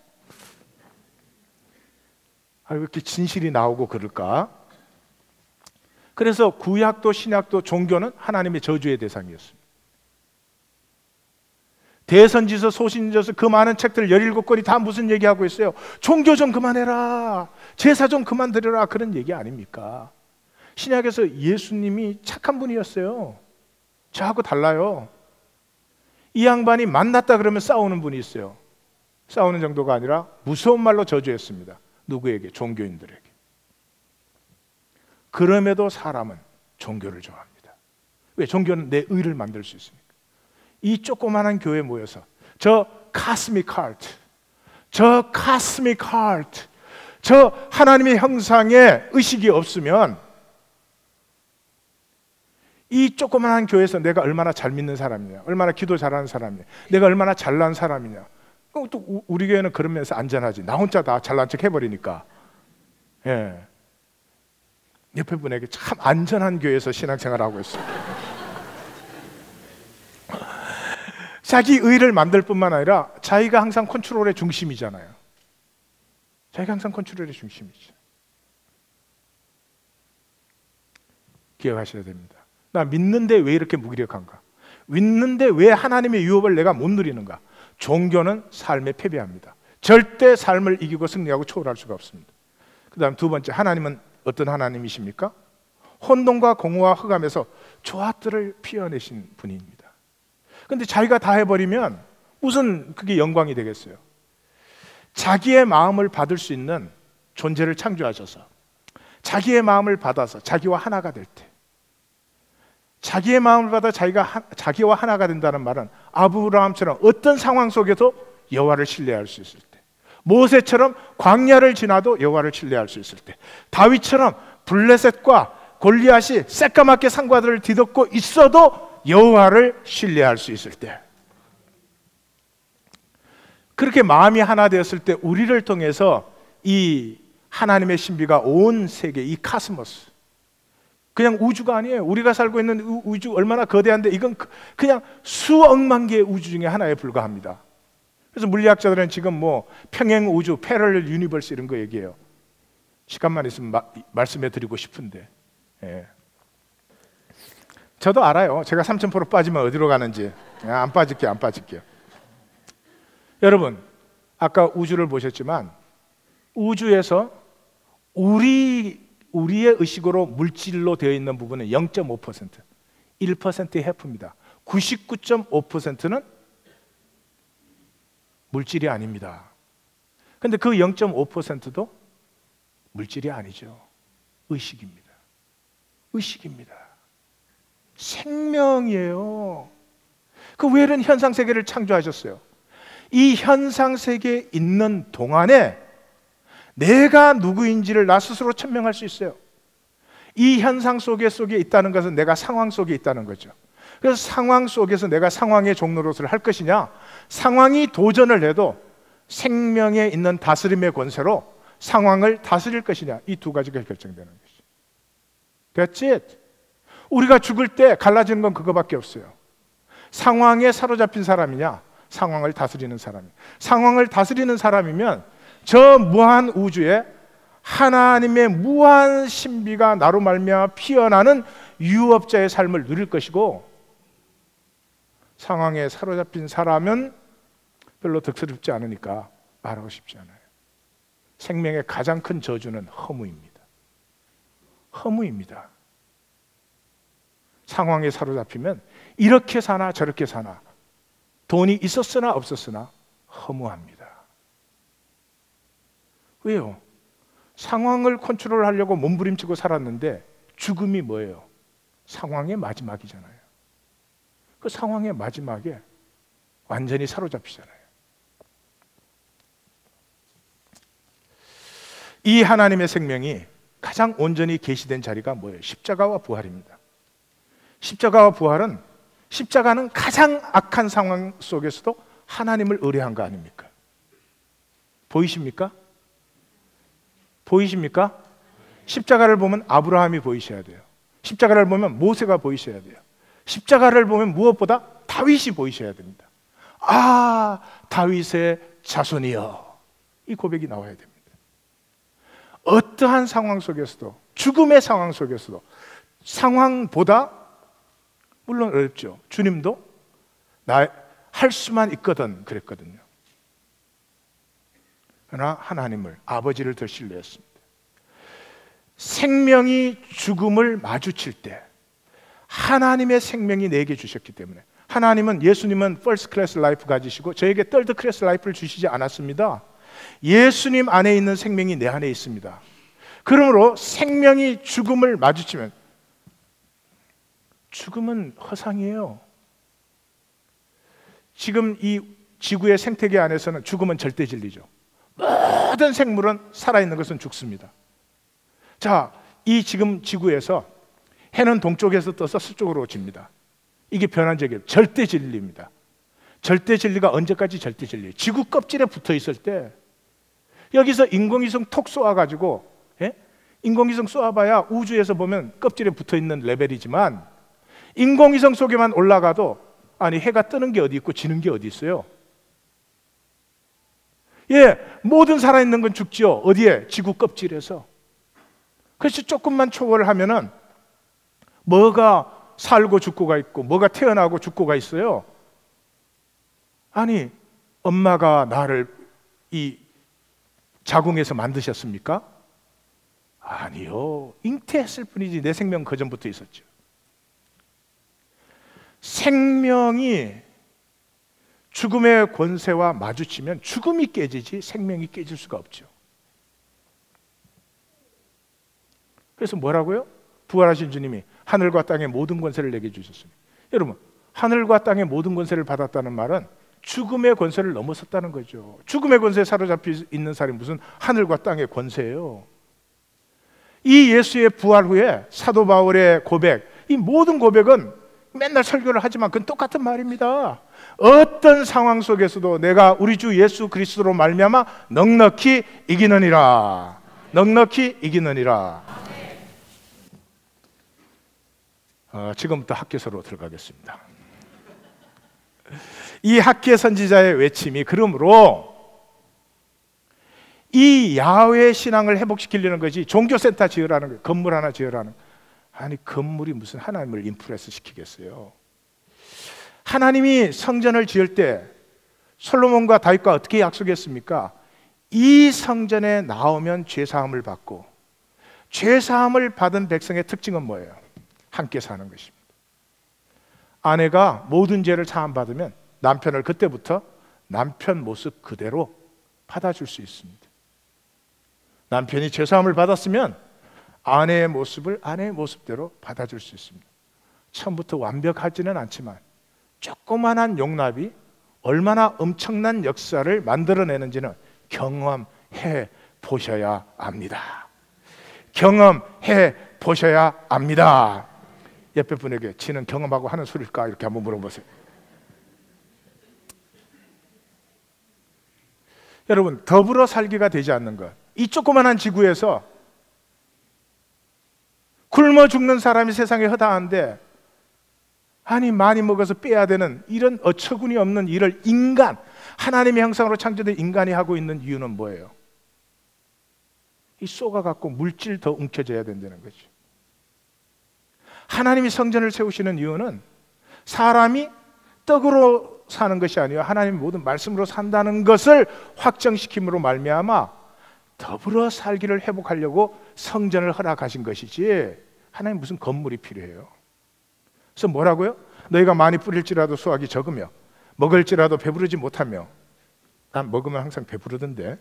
왜 이렇게 진실이 나오고 그럴까? 그래서 구약도 신약도 종교는 하나님의 저주의 대상이었습니다. 대선지서, 소신지서 그 많은 책들 17권이 다 무슨 얘기하고 있어요? 종교 좀 그만해라, 제사 좀 그만 드려라, 그런 얘기 아닙니까? 신약에서 예수님이 착한 분이었어요. 저하고 달라요. 이 양반이 만났다 그러면 싸우는 분이 있어요. 싸우는 정도가 아니라 무서운 말로 저주했습니다. 누구에게? 종교인들에게. 그럼에도 사람은 종교를 좋아합니다. 왜? 종교는 내 의를 만들 수 있으니까. 이 조그마한 교회에 모여서 저 카스믹 하트, 저 하나님의 형상에 의식이 없으면 이 조그마한 교회에서 내가 얼마나 잘 믿는 사람이냐, 얼마나 기도 잘하는 사람이냐, 내가 얼마나 잘난 사람이냐. 또 우리 교회는 그런 면에서 안전하지. 나 혼자 다 잘난 척 해버리니까. 예. 옆에 분에게 참 안전한 교회에서 신앙생활하고 있어요. 자기 의를 만들 뿐만 아니라 자기가 항상 컨트롤의 중심이잖아요. 자기가 항상 컨트롤의 중심이죠. 기억하셔야 됩니다. 나 믿는데 왜 이렇게 무기력한가? 믿는데 왜 하나님의 유업을 내가 못 누리는가? 종교는 삶에 패배합니다. 절대 삶을 이기고 승리하고 초월할 수가 없습니다. 그 다음 두 번째, 하나님은 어떤 하나님이십니까? 혼돈과 공허와 흑암에서 조화들을 피워내신 분입니다. 그런데 자기가 다 해버리면 무슨 그게 영광이 되겠어요? 자기의 마음을 받을 수 있는 존재를 창조하셔서 자기의 마음을 받아서 자기와 하나가 될 때, 자기의 마음을 받아 자기와 하나가 된다는 말은 아브라함처럼 어떤 상황 속에도 여호와를 신뢰할 수 있을 때, 모세처럼 광야를 지나도 여호와를 신뢰할 수 있을 때, 다윗처럼 블레셋과 골리앗이 새까맣게 상과들을 뒤덮고 있어도 여호와를 신뢰할 수 있을 때, 그렇게 마음이 하나 되었을 때 우리를 통해서 이 하나님의 신비가 온 세계, 이 카스모스, 그냥 우주가 아니에요. 우리가 살고 있는 우주 얼마나 거대한데 이건 그냥 수억만 개의 우주 중에 하나에 불과합니다. 그래서 물리학자들은 지금 뭐 평행 우주, 패러럴 유니버스 이런 거 얘기해요. 시간만 있으면 말씀해 드리고 싶은데, 예. 저도 알아요. 제가 3000% 빠지면 어디로 가는지. 안 빠질게요. 여러분, 아까 우주를 보셨지만 우주에서 우리의 의식으로 물질로 되어 있는 부분은 0.5%, 1%의 해프입니다. 99.5%는 물질이 아닙니다. 근데 그 0.5%도 물질이 아니죠. 의식입니다. 의식입니다. 생명이에요. 그 왜 이런 현상 세계를 창조하셨어요? 이 현상 세계에 있는 동안에 내가 누구인지를 나 스스로 천명할 수 있어요. 이 현상 속에 있다는 것은 내가 상황 속에 있다는 거죠. 그래서 상황 속에서 내가 상황의 종노릇을 할 것이냐, 상황이 도전을 해도 생명에 있는 다스림의 권세로 상황을 다스릴 것이냐, 이 두 가지가 결정되는 것이죠. That's it. 우리가 죽을 때 갈라지는 건 그거밖에 없어요. 상황에 사로잡힌 사람이냐, 상황을 다스리는 사람이냐. 상황을 다스리는 사람이면 저 무한 우주에 하나님의 무한 신비가 나로 말미암아 피어나는 유업자의 삶을 누릴 것이고, 상황에 사로잡힌 사람은 별로 득스럽지 않으니까 말하고 싶지 않아요. 생명의 가장 큰 저주는 허무입니다. 허무입니다. 상황에 사로잡히면 이렇게 사나 저렇게 사나, 돈이 있었으나 없었으나 허무합니다. 왜요? 상황을 컨트롤하려고 몸부림치고 살았는데 죽음이 뭐예요? 상황의 마지막이잖아요. 그 상황의 마지막에 완전히 사로잡히잖아요. 이 하나님의 생명이 가장 온전히 계시된 자리가 뭐예요? 십자가와 부활입니다. 십자가와 부활은, 십자가는 가장 악한 상황 속에서도 하나님을 의뢰한 거 아닙니까? 보이십니까? 보이십니까? 십자가를 보면 아브라함이 보이셔야 돼요. 십자가를 보면 모세가 보이셔야 돼요. 십자가를 보면 무엇보다 다윗이 보이셔야 됩니다. 아, 다윗의 자손이여, 이 고백이 나와야 됩니다. 어떠한 상황 속에서도, 죽음의 상황 속에서도, 상황보다 물론 어렵죠. 주님도 나 할 수만 있거든 그랬거든요. 그러나 하나님을, 아버지를 더 신뢰했습니다. 생명이 죽음을 마주칠 때 하나님의 생명이 내게 주셨기 때문에, 하나님은, 예수님은 퍼스트 클래스 라이프 가지시고 저에게 third 클래스 라이프를 주시지 않았습니다. 예수님 안에 있는 생명이 내 안에 있습니다. 그러므로 생명이 죽음을 마주치면, 죽음은 허상이에요. 지금 이 지구의 생태계 안에서는 죽음은 절대 진리죠. 모든 생물은 살아있는 것은 죽습니다. 자, 이 지금 지구에서 해는 동쪽에서 떠서 서쪽으로 집니다. 이게 변환적이에요. 절대 진리입니다. 절대 진리가 언제까지 절대 진리예요? 지구 껍질에 붙어 있을 때, 여기서 인공위성 톡 쏘아가지고, 인공위성 쏘아봐야 우주에서 보면 껍질에 붙어 있는 레벨이지만, 인공위성 속에만 올라가도, 아니, 해가 뜨는 게 어디 있고 지는 게 어디 있어요? 예, 모든 살아있는 건 죽지요. 어디에? 지구 껍질에서. 그래서 조금만 초월을 하면은 뭐가 살고 죽고가 있고, 뭐가 태어나고 죽고가 있어요. 아니, 엄마가 나를 이 자궁에서 만드셨습니까? 아니요, 잉태했을 뿐이지 내 생명 그 전부터 있었죠. 생명이 죽음의 권세와 마주치면 죽음이 깨지지 생명이 깨질 수가 없죠. 그래서 뭐라고요? 부활하신 주님이 하늘과 땅의 모든 권세를 내게 주셨습니다. 여러분, 하늘과 땅의 모든 권세를 받았다는 말은 죽음의 권세를 넘어섰다는 거죠. 죽음의 권세에 사로잡혀 있는 사람이 무슨 하늘과 땅의 권세예요. 이 예수의 부활 후에 사도 바울의 고백, 이 모든 고백은 맨날 설교를 하지만 그건 똑같은 말입니다. 어떤 상황 속에서도 내가 우리 주 예수 그리스도로 말미암아 넉넉히 이기느니라. 넉넉히 이기느니라. 지금부터 학개서로 들어가겠습니다. 이 학개 선지자의 외침이 그러므로 이 야훼 신앙을 회복시키려는 것이 종교센터 지으라는 거예요. 건물 하나 지으라는 거예요. 아니 건물이 무슨 하나님을 임프레스 시키겠어요. 하나님이 성전을 지을 때 솔로몬과 다윗과 어떻게 약속했습니까? 이 성전에 나오면 죄사함을 받고, 죄사함을 받은 백성의 특징은 뭐예요? 함께 사는 것입니다. 아내가 모든 죄를 사함받으면 남편을 그때부터 남편 모습 그대로 받아줄 수 있습니다. 남편이 죄사함을 받았으면 아내의 모습을 아내의 모습대로 받아줄 수 있습니다. 처음부터 완벽하지는 않지만 조그만한 용납이 얼마나 엄청난 역사를 만들어내는지는 경험해 보셔야 합니다. 경험해 보셔야 합니다. 옆에 분에게 지는 경험하고 하는 소리일까? 이렇게 한번 물어보세요. 여러분, 더불어 살기가 되지 않는 것, 이 조그만한 지구에서 굶어 죽는 사람이 세상에 허다한데, 아니 많이 먹어서 빼야 되는 이런 어처구니 없는 일을 인간, 하나님의 형상으로 창조된 인간이 하고 있는 이유는 뭐예요? 이 쏘가갖고 물질 더 움켜져야 된다는 거죠. 하나님이 성전을 세우시는 이유는 사람이 떡으로 사는 것이 아니라 하나님의 모든 말씀으로 산다는 것을 확정시킴으로 말미암아 더불어 살기를 회복하려고 성전을 허락하신 것이지, 하나님 무슨 건물이 필요해요. 그래서 뭐라고요? 너희가 많이 뿌릴지라도 수확이 적으며 먹을지라도 배부르지 못하며, 난 먹으면 항상 배부르던데,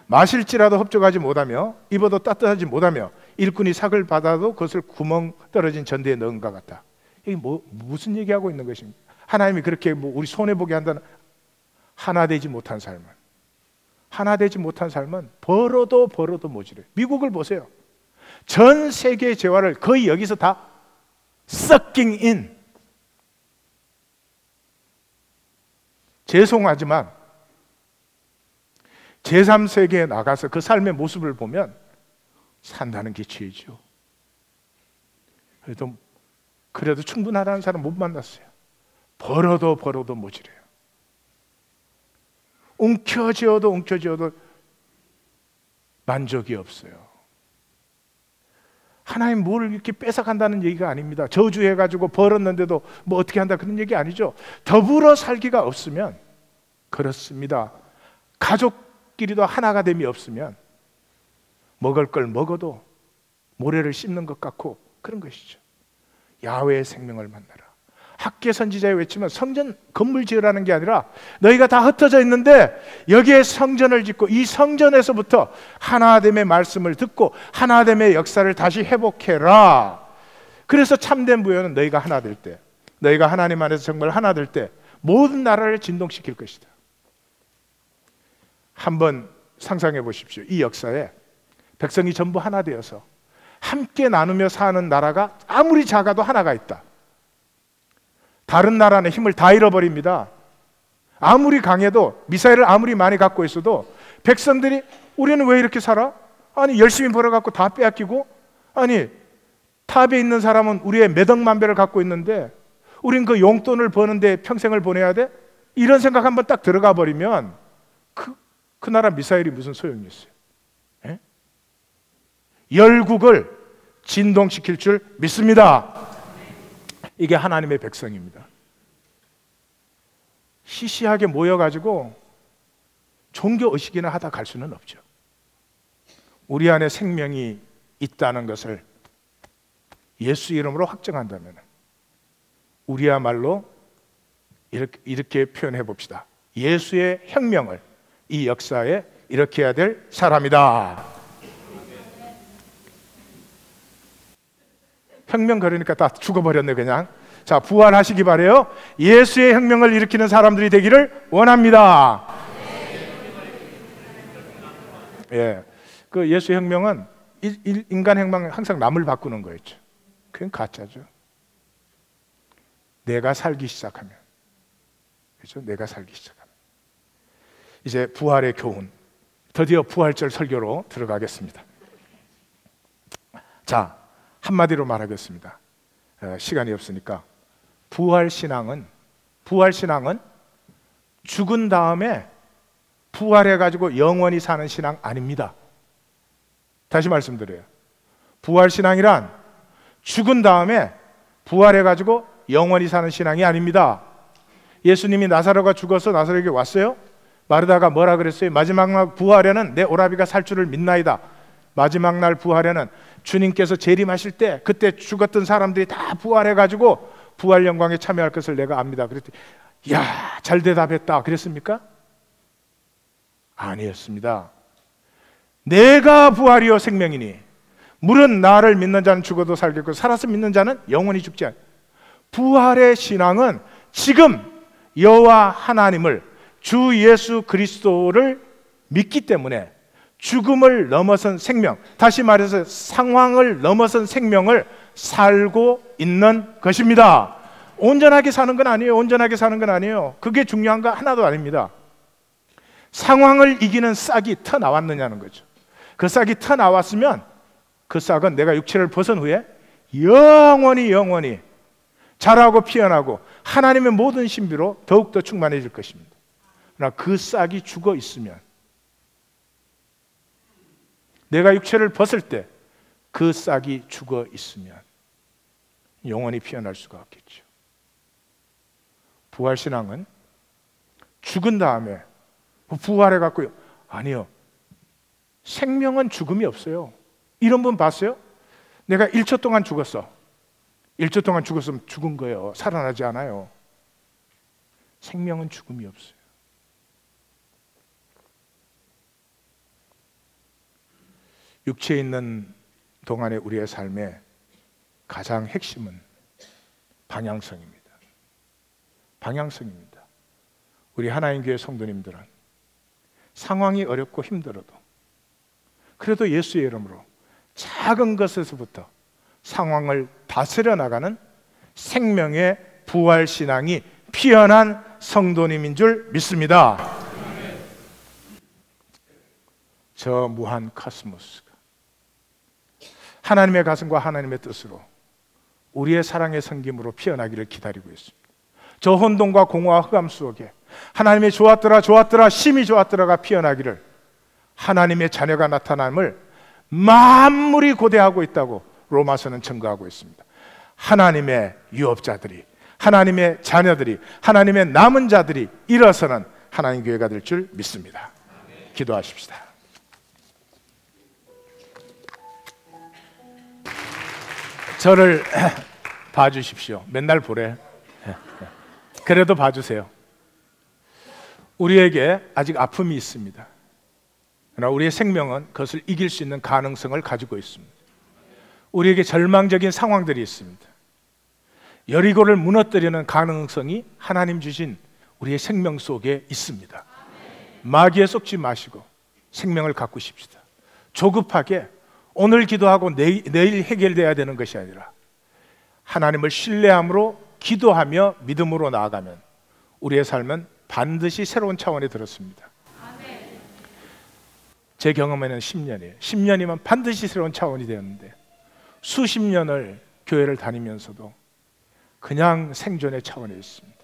마실지라도 흡족하지 못하며 입어도 따뜻하지 못하며 일꾼이 삭을 받아도 그것을 구멍 떨어진 전대에 넣은 것 같다. 이게 무슨 얘기하고 있는 것입니까? 하나님이 그렇게 우리 손해보게 한다는, 하나 되지 못한 삶은, 하나 되지 못한 삶은 벌어도 모자라요. 미국을 보세요. 전 세계의 재화를 거의 여기서 다 sucking in. 죄송하지만 제3세계에 나가서 그 삶의 모습을 보면 산다는 게 죄죠. 그래도 충분하다는 사람 못 만났어요. 벌어도 모자라요. 움켜쥐어도 만족이 없어요. 하나님 뭘 이렇게 뺏어간다는 얘기가 아닙니다. 저주해가지고 벌었는데도 뭐 어떻게 한다 그런 얘기 아니죠. 더불어 살기가 없으면 그렇습니다. 가족끼리도 하나가 됨이 없으면 먹을 걸 먹어도 모래를 씹는 것 같고 그런 것이죠. 야훼의 생명을 만나라. 학개 선지자의 외침은 성전 건물 지으라는 게 아니라 너희가 다 흩어져 있는데 여기에 성전을 짓고 이 성전에서부터 하나됨의 말씀을 듣고 하나됨의 역사를 다시 회복해라. 그래서 참된 부여는 너희가 하나 될 때, 너희가 하나님 안에서 정말 하나 될 때 모든 나라를 진동시킬 것이다. 한번 상상해 보십시오. 이 역사에 백성이 전부 하나 되어서 함께 나누며 사는 나라가 아무리 작아도 하나가 있다. 다른 나라는 힘을 다 잃어버립니다. 아무리 강해도, 미사일을 아무리 많이 갖고 있어도 백성들이 우리는 왜 이렇게 살아? 아니 열심히 벌어갖고 다 빼앗기고, 아니 탑에 있는 사람은 우리의 몇 억만 배를 갖고 있는데 우린 그 용돈을 버는데 평생을 보내야 돼? 이런 생각 한번 딱 들어가 버리면 그 나라 미사일이 무슨 소용이 있어요? 예? 열국을 진동시킬 줄 믿습니다. 이게 하나님의 백성입니다. 시시하게 모여가지고 종교의식이나 하다 갈 수는 없죠. 우리 안에 생명이 있다는 것을 예수 이름으로 확정한다면 우리야말로 이렇게 표현해 봅시다. 예수의 혁명을 이 역사에 일으켜야 될 사람이다. 혁명 그러니까 다 죽어버렸네 그냥. 자, 부활하시기 바래요. 예수의 혁명을 일으키는 사람들이 되기를 원합니다. 예, 그 예수의 혁명은 인간 혁명은 항상 남을 바꾸는 거였죠. 그건 가짜죠. 내가 살기 시작하면, 그렇죠? 내가 살기 시작하면. 이제 부활의 교훈, 드디어 부활절 설교로 들어가겠습니다. 자, 한마디로 말하겠습니다. 시간이 없으니까 부활신앙은 죽은 다음에 부활해가지고 영원히 사는 신앙 아닙니다. 다시 말씀드려요. 부활신앙이란 죽은 다음에 부활해가지고 영원히 사는 신앙이 아닙니다. 예수님이 나사로가 죽어서 나사로에게 왔어요. 마르다가 뭐라 그랬어요? 마지막 날 부활에는 내 오라비가 살 줄을 믿나이다. 마지막 날 부활에는 주님께서 재림하실 때 그때 죽었던 사람들이 다 부활해가지고 부활 영광에 참여할 것을 내가 압니다. 그랬더니 야, 잘 대답했다 그랬습니까? 아니었습니다. 내가 부활이요 생명이니 물은 나를 믿는 자는 죽어도 살겠고 살아서 믿는 자는 영원히 죽지 않아. 부활의 신앙은 지금 여호와 하나님을 주 예수 그리스도를 믿기 때문에 죽음을 넘어선 생명, 다시 말해서 상황을 넘어선 생명을 살고 있는 것입니다. 온전하게 사는 건 아니에요. 온전하게 사는 건 아니에요. 그게 중요한 거 하나도 아닙니다. 상황을 이기는 싹이 터 나왔느냐는 거죠. 그 싹이 터 나왔으면 그 싹은 내가 육체를 벗은 후에 영원히 자라고 피어나고 하나님의 모든 신비로 더욱더 충만해질 것입니다. 그러나 그 싹이 죽어 있으면, 내가 육체를 벗을 때 그 싹이 죽어 있으면 영원히 피어날 수가 없겠죠. 부활신앙은 죽은 다음에 부활해갖고요. 아니요. 생명은 죽음이 없어요. 이런 분 봤어요? 내가 1초 동안 죽었어. 1초 동안 죽었으면 죽은 거예요. 살아나지 않아요. 생명은 죽음이 없어요. 육체에 있는 동안의 우리의 삶의 가장 핵심은 방향성입니다. 방향성입니다. 우리 하나님 교회 성도님들은 상황이 어렵고 힘들어도 그래도 예수의 이름으로 작은 것에서부터 상황을 다스려 나가는 생명의 부활신앙이 피어난 성도님인 줄 믿습니다. 저 무한 카스모스가 하나님의 가슴과 하나님의 뜻으로 우리의 사랑의 섬김으로 피어나기를 기다리고 있습니다. 저 혼돈과 공허와 흑암 속에 하나님의 좋았더라 심히 좋았더라가 피어나기를, 하나님의 자녀가 나타남을 만물이 고대하고 있다고 로마서는 증거하고 있습니다. 하나님의 유업자들이, 하나님의 자녀들이, 하나님의 남은 자들이 일어서는 하나님 교회가 될 줄 믿습니다. 기도하십시다. 저를 봐주십시오. 맨날 보래. 그래도 봐주세요. 우리에게 아직 아픔이 있습니다. 그러나 우리의 생명은 그것을 이길 수 있는 가능성을 가지고 있습니다. 우리에게 절망적인 상황들이 있습니다. 여리고를 무너뜨리는 가능성이 하나님 주신 우리의 생명 속에 있습니다. 마귀에 속지 마시고 생명을 가꾸십시다. 조급하게 오늘 기도하고 내일 해결돼야 되는 것이 아니라 하나님을 신뢰함으로 기도하며 믿음으로 나아가면 우리의 삶은 반드시 새로운 차원에 들었습니다. 제 경험에는 10년이에요. 10년이면 반드시 새로운 차원이 되었는데 수십 년을 교회를 다니면서도 그냥 생존의 차원에 있습니다.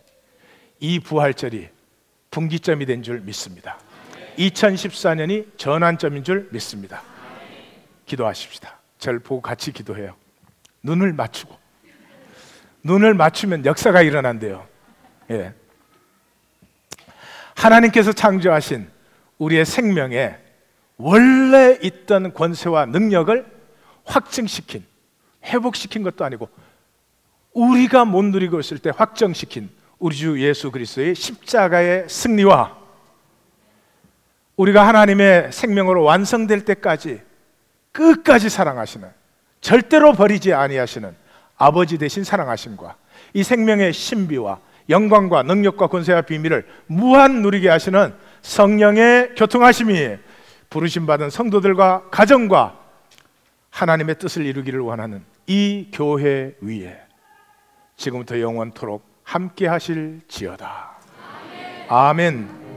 이 부활절이 분기점이 된 줄 믿습니다. 2014년이 전환점인 줄 믿습니다. 기도하십시다. 저를 보고 같이 기도해요. 눈을 맞추고, 눈을 맞추면 역사가 일어난대요. 예. 하나님께서 창조하신 우리의 생명에 원래 있던 권세와 능력을 확증시킨, 회복시킨 것도 아니고 우리가 못 누리고 있을 때 확정시킨 우리 주 예수 그리스도의 십자가의 승리와 우리가 하나님의 생명으로 완성될 때까지 끝까지 사랑하시는, 절대로 버리지 아니하시는 아버지 되신 사랑하심과 이 생명의 신비와 영광과 능력과 권세와 비밀을 무한 누리게 하시는 성령의 교통하심이 부르심 받은 성도들과 가정과 하나님의 뜻을 이루기를 원하는 이 교회 위에 지금부터 영원토록 함께 하실지어다. 아멘.